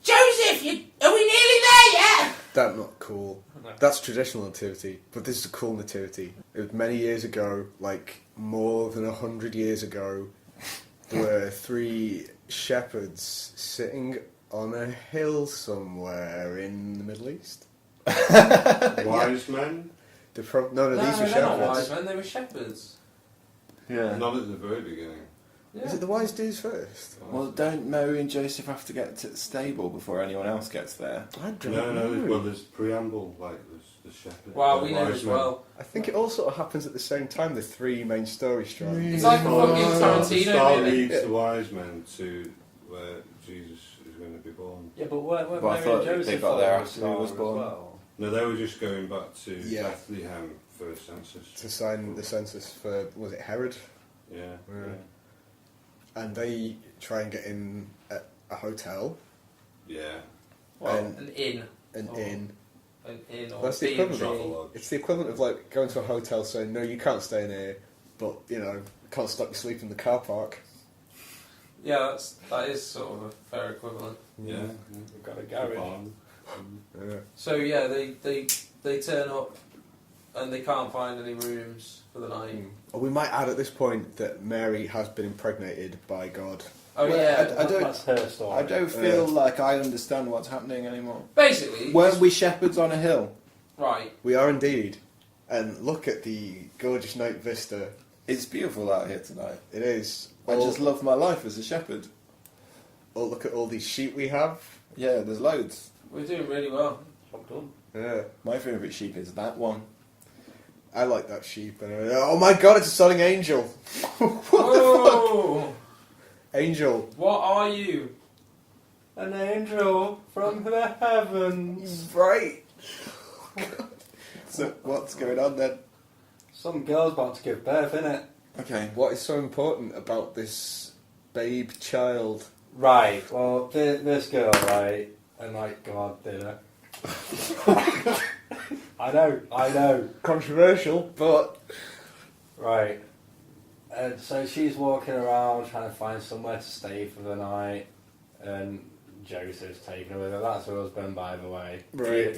Joseph, are we nearly there yet? That's not cool. That's traditional nativity, but this is a cool nativity. It was many years ago, like more than 100 years ago, there were 3 shepherds sitting on a hill somewhere in the Middle East. Wise men? No, these were shepherds. They're not wise men, they were shepherds. Yeah. Not at the very beginning. Yeah. Is it the wise dudes first? Well, don't Mary and Joseph have to get to the stable before anyone else gets there? I don't No, know. well, there's preamble, like there's the shepherd. Wow, we the know wise as men. well. I think it all sort of happens at the same time, the 3 main story strands. It's like a fucking The Tarantino star movie. leads the wise men to where Jesus is going to be born. Yeah, but where Well, I Mary thought and they Joseph got there are after he was as born. well. No, they were just going back to Yeah. Bethlehem for a census. To sign the census for, was it Herod? Yeah. Yeah. And they try and get in at a hotel, Yeah. Well, And- an inn. an Oh. inn. An inn or That's the B&B. equivalent. Travelodge. It's the equivalent of like going to a hotel saying, no, you can't stay in here, but, you know, can't stop you sleeping in the car park. Yeah, that is sort of a fair equivalent. Yeah. We've got a garage. Yeah. So yeah, they turn up and they can't find any rooms for the night. We might add at this point that Mary has been impregnated by God. Oh Well, yeah, I don't- That's her story. I don't feel like I understand what's happening anymore. basically, Weren't we shepherds on a hill? right. We are indeed. And look at the gorgeous night vista. It's beautiful out here tonight. It is. I just love my life as a shepherd. Oh, look at all these sheep we have. Yeah, there's loads. We're doing really well. Job done. Yeah. My favourite sheep is that one. I like that sheep. Oh my god, it's a sodding angel. Whoa! Angel. What are you? An angel from the heavens. Right. So what's going on then? Some girl's about to give birth, innit? Okay. What is so important about this babe child? Right, well, this girl, right, and like, God did her. I know. Controversial, but Right. And so she's walking around trying to find somewhere to stay for the night, and Joseph's taking her with her. That's her husband, by the way. Right.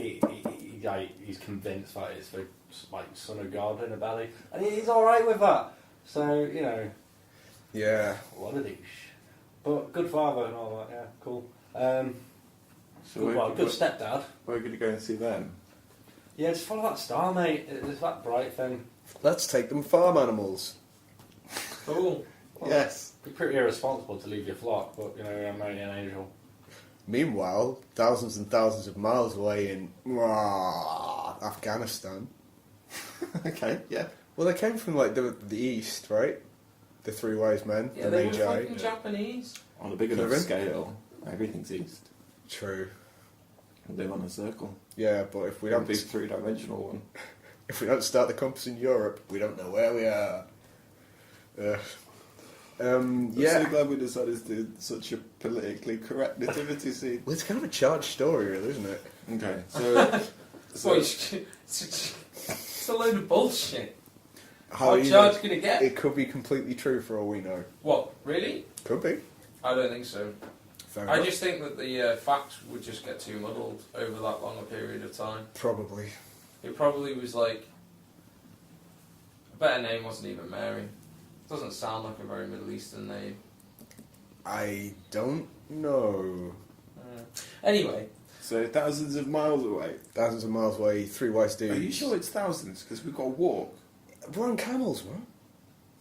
He's convinced that it's the like son of God in her belly, and he's all right with that. So you know, yeah. what a douche. But good father and all that. Yeah, cool. So Good stepdad. we're going to go and see them. Yeah, just follow that star, mate. It's that bright thing. Let's take them farm animals. Cool. Well, Yes. Be pretty irresponsible to leave your flock, but you know, you're marrying an angel. Meanwhile, thousands and thousands of miles away in Afghanistan. Okay, yeah. Well, they came from like the east, right? The 3 wise men, Yeah, the they were Magi. fucking Japanese. On a big enough Clever. scale, everything's east. True. We live on a circle. Yeah, but if we A don't big 3-dimensional one. if we don't start the compass in Europe, we don't know where we are. I'm Yeah. so glad we decided to do such a politically correct nativity scene. Well, it's kind of a charged story, really, isn't it? Okay, so So it's a load of bullshit. How How you charged know? can it get? It could be completely true for all we know. What? Really? Could be. I don't think so. Fair I enough. just think that the facts would just get too muddled over that long a period of time. Probably. It probably was like a better name wasn't even Mary. Doesn't sound like a very Middle Eastern name. I don't know. Anyway, so thousands of miles away. Thousands of miles away, 3 wise dudes. Are you sure it's thousands? Because we've got to walk. We're on camels, man.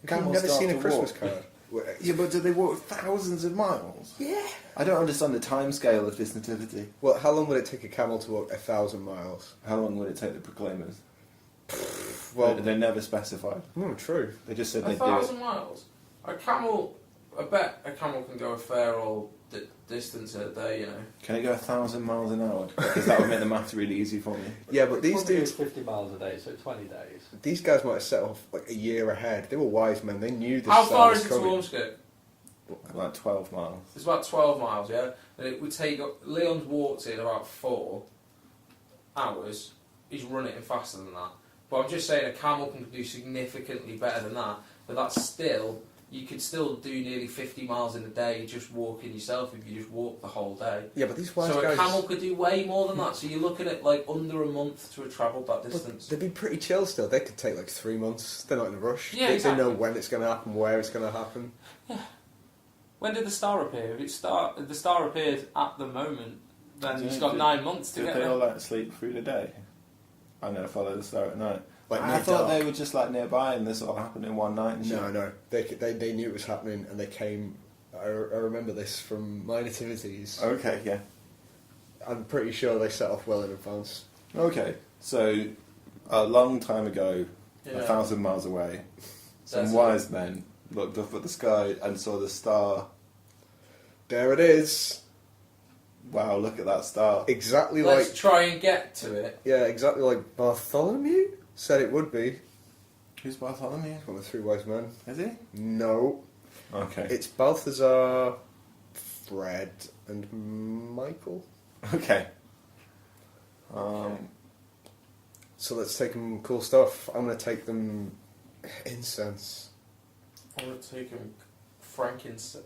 You've Camels never start seen a to Christmas walk. card. Yeah, but do they walk thousands of miles? Yeah. I don't understand the time scale of this nativity. Well, how long would it take a camel to walk 1,000 miles? How long would it take the proclaimers? Well, They never specified. true. They just said they'd do 1,000 miles. A camel. I bet a camel can go a fair old distance in a day, you know. Can it go 1,000 miles an hour? Because that would make the maths really easy for me. Yeah, but these Probably dudes, 50 miles a day, so 20 days. these guys might have set off like a year ahead. They were wise men. They knew this. How star far was is it to coming. Ormskirk? About 12 miles. It's about 12 miles, yeah? And it would take... Leon's walked it in about 4 hours. He's run it in faster than that. But I'm just saying a camel can do significantly better than that. But that's still... You could still do nearly 50 miles in a day just walking yourself if you just walk the whole day. Yeah, but these wise So guys. a camel could do way more than that. So you're looking at like under a month to have travelled that But distance. they'd be pretty chill still. They could take like 3 months. They're not in a rush. Yeah, they exactly. know when it's going to happen, where it's going to happen. When did the star appear? If the star appeared at the moment, then Did it's it- got did- 9 months to Did get they there. all like sleep through the day? And then follow the star at night? Like I near thought dark. they were just like nearby and this all happened in one night and shit. No. They knew it was happening and they came. I remember this from my nativities. Okay, yeah. I'm pretty sure they set off well in advance. Okay, so a long time ago, Yeah. 1,000 miles away, some That's wise men looked up at the sky and saw the star. There it is. Wow, look at that star. Exactly Let's like. try and get to it. Yeah, exactly like Bartholomew said it would be. Who's Bartholomew? One of the 3 wise men. Is he? No. Okay. It's Balthazar, Fred, and Michael. Okay. So let's take them cool stuff. I'm going to take them incense. I would take him frankincense.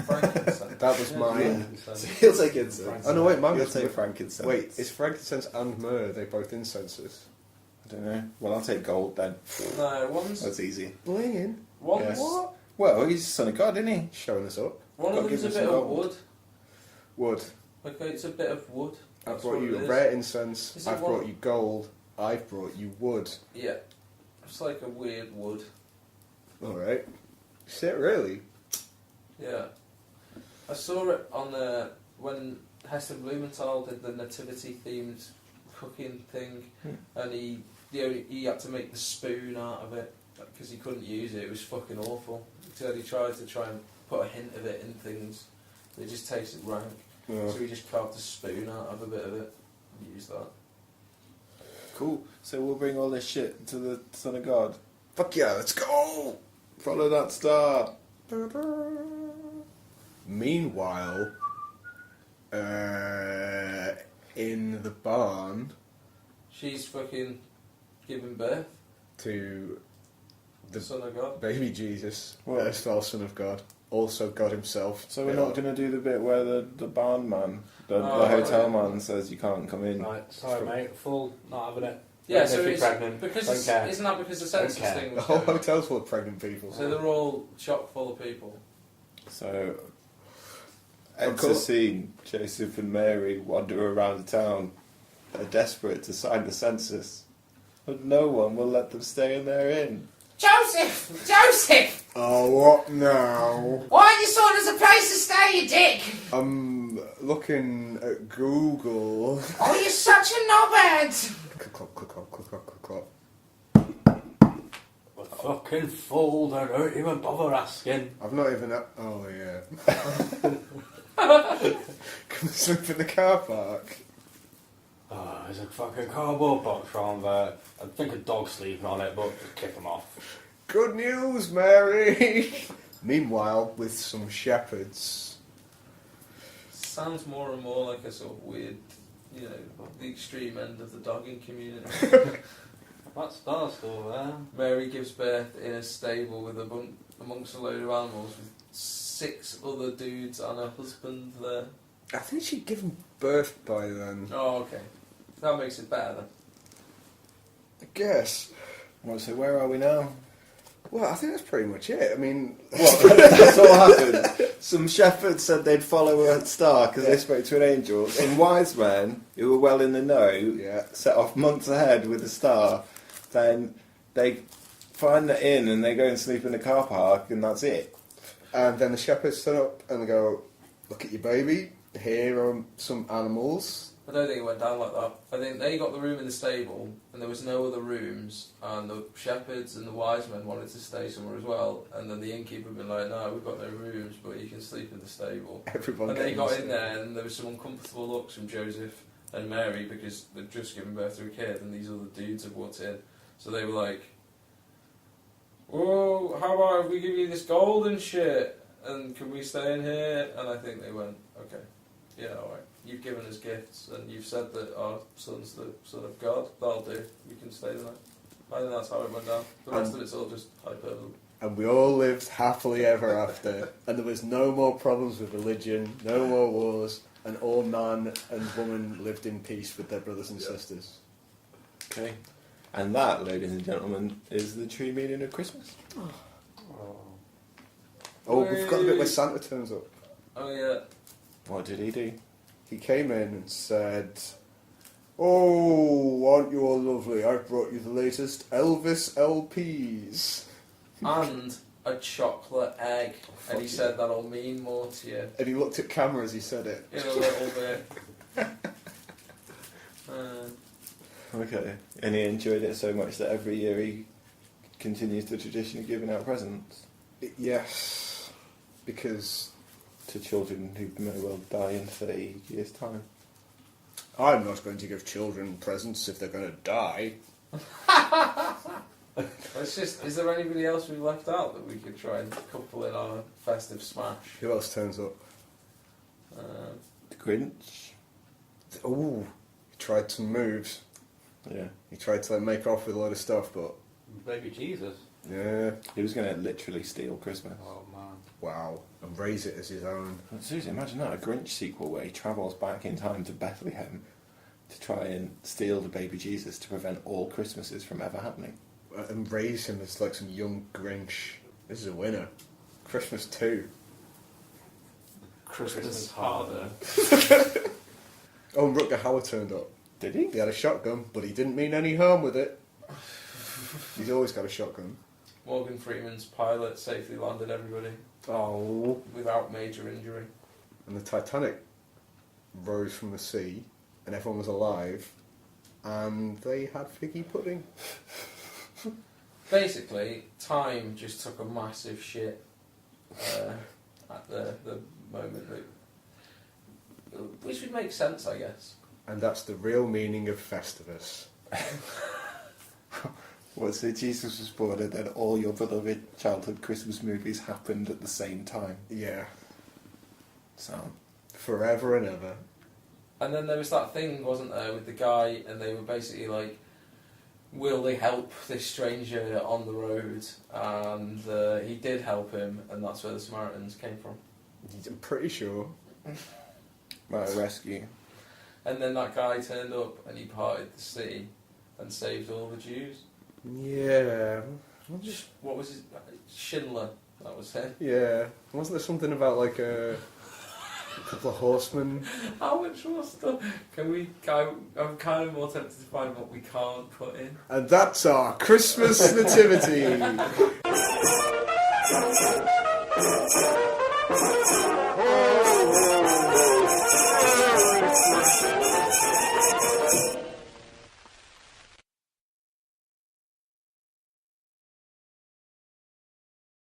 Frankincense. That was mine. He'll take incense. Oh no, wait, mine He'll was take frankincense. Wait, it's frankincense and myrrh. They both incenses. I don't know. Well, I'll take gold then. No, one's That's easy. Blinging. Yes. What? Well, he's the son of God, isn't he? Showing us up. one Gotta of them's a give him bit some of gold. wood. Wood. Okay, it's a bit of wood. I've That's brought what you it is. rare incense. Is it I've one- brought you gold. I've brought you wood. Yeah, it's like a weird wood. All right. Is it really? Yeah, I saw it on the when Heston Blumenthal did the nativity themed cooking thing, and he had to make the spoon out of it because he couldn't use it. It was fucking awful. He said he tried to try and put a hint of it in things, but it just tasted rank. No. So he just carved a spoon out of a bit of it and used that. Cool. So we'll bring all this shit to the son of God. Fuck yeah, let's go! Follow that star. Meanwhile, in the barn She's fucking giving birth to the Son of God. baby Jesus, What? erstwhile Son of God, also God himself. So we're not going to do the bit where the barn man, the Oh, hotel yeah. man says you can't come in. Right, sorry mate, full, not having it. Yeah, Even so if you're it's pregnant, because don't care. isn't that because the census care. thing The was whole going on? hotel's full of pregnant people. So they're all chock full of people. So, Of enter course. scene, Joseph and Mary wander around the town. They're desperate to sign the census, but no one will let them stay in their inn. Joseph! Joseph! Oh, what now? Why aren't you sorting us a place to stay, you dick? I'm looking at Google. Oh, you're such a knobhead! Click, clop, click, clop, click, clop, click, clop. We're fucking full, they don't even bother asking. I've not even. Oh yeah. Come sleep in the car park. Oh, there's a fucking cardboard box around there. I think a dog's sleeping on it, but just kick him off. Good news, Mary. Meanwhile, with some shepherds. Sounds more and more like a sort of weird, you know, the extreme end of the dogging community. That star's still there. Mary gives birth in a stable with amongst a load of animals with 6 other dudes and a husband there. I think she'd given birth by then. Oh, okay. That makes it better then. I guess. Well, so where are we now? Well, I think that's pretty much it. I mean, What? That's all happened. Some shepherds said they'd follow a star because they spoke to an angel. Some wise men who were well in the know yeah. set off months ahead with the star. Then they find the inn and they go and sleep in the car park, and that's it. And then the shepherds stand up and they go, "Look at your baby. Here are some animals. I don't think it went down like that. I think they got the room in the stable, and there was no other rooms, and the shepherds and the wise men wanted to stay somewhere as well, and then the innkeeper had been like, no, we've got no rooms, but you can sleep in the stable. Everyone And they came got to in there, and there was some uncomfortable looks from Joseph and Mary, because they'd just given birth to a kid, and these other dudes had walked in. So they were like, whoa, how about if we give you this gold and shit, and can we stay in here? And I think they went, okay, yeah, alright. You've given us gifts, and you've said that our son's the son of God. That'll do. You can stay the night. I think that's how it went down. The rest of it's all just hyperbole. And we all lived happily ever after, and there was no more problems with religion, no more wars, and all man and woman lived in peace with their brothers and sisters. Okay. And that, ladies and gentlemen, is the true meaning of Christmas. Oh, we've got the bit where Santa turns up. Oh yeah. What did he do? He came in and said, "Oh, aren't you all lovely? I've brought you the latest Elvis LPs." And a chocolate egg. Oh, And he fuck said that'll mean more to you. And he looked at camera as he said it. In a little bit. Okay. And he enjoyed it so much that every year he continues the tradition of giving out presents Yes, because to children who may well die in 30 years' time. I'm not going to give children presents if they're going to die. It's just, is there anybody else we've left out that we could try and couple in our festive smash? Who else turns up? The Grinch. Oh, he tried some moves. Yeah. He tried to make off with a lot of stuff, but Baby Jesus. yeah, He was going to literally steal Christmas. Oh man. wow, and raise it as his own. Seriously, imagine that, a Grinch sequel where he travels back in time to Bethlehem to try and steal the baby Jesus to prevent all Christmases from ever happening. And raise him as like some young Grinch. This is a winner. Christmas 2. Christmas harder. Oh, and Rutger Hauer turned up. Did he? He had a shotgun, but he didn't mean any harm with it. He's always got a shotgun. Morgan Freeman's pilot safely landed everybody Oh. without major injury. And the Titanic rose from the sea, and everyone was alive, and they had figgy pudding. Basically, time just took a massive shit at the moment, which would make sense, I guess. And that's the real meaning of Festivus. Well, so Jesus was born and then all your beloved childhood Christmas movies happened at the same time. Yeah. So, Forever and ever. And then there was that thing, wasn't there, with the guy, and they were basically like, will they help this stranger on the road? And he did help him, and that's where the Samaritans came from. I'm pretty sure. right, rescue. And then that guy turned up, and he parted the sea, and saved all the Jews. Yeah. What was his... Schindler, that was him. Yeah. Wasn't there something about like a couple of horsemen? How much more stuff can we... I'm kind of more tempted to find what we can't put in. And that's our Christmas nativity. Oh,